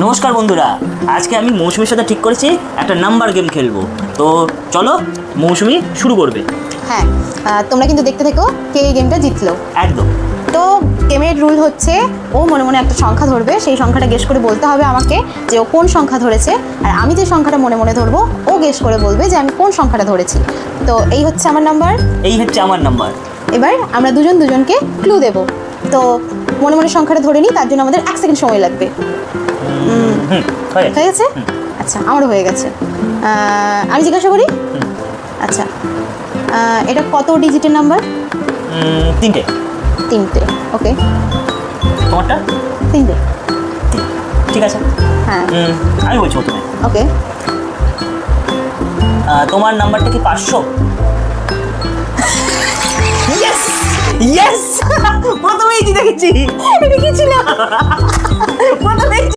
নমস্কার বন্ধুরা, আজকে আমি মৌসুমীর সাথে ঠিক করেছি একটা নাম্বার গেম খেলবো। তো চলো, মৌসুমী শুরু করবে। হ্যাঁ, তোমরা কিন্তু দেখতে থেকো কে এই গেমটা জিতলো। একদম। তো গেমের রুল হচ্ছে, ও মনে মনে একটা সংখ্যা ধরবে, সেই সংখ্যাটা গেস করে বলতে হবে আমাকে যে ও কোন সংখ্যা ধরেছে, আর আমি যে সংখ্যাটা মনে মনে ধরবো ও গেস করে বলবে যে আমি কোন সংখ্যাটা ধরেছি। তো এই হচ্ছে আমার নাম্বার। এই হচ্ছে আমার নাম্বার। এবার আমরা দুজন দুজনকে ক্লু দেব। তো মনে মনে সংখ্যাটা ধরে নিই, তার জন্য আমাদের 1 সেকেন্ড সময় লাগবে। হয়ে হয়ে গেছে? আচ্ছা, আমারও হয়ে গেছে। আমি জিজ্ঞাসা করি। আচ্ছা, এটা কত ডিজিটের নাম্বার? 3টে। 3টে। ওকে, তোমারটা? 3টে। ঠিক আছে। হ্যাঁ, আমি বলছি প্রথমে। ওকে। তোমার নাম্বারটা কি 500? ইয়েস ইয়েস, প্রথমেই জিতে গেছি। এটা কি ছিল?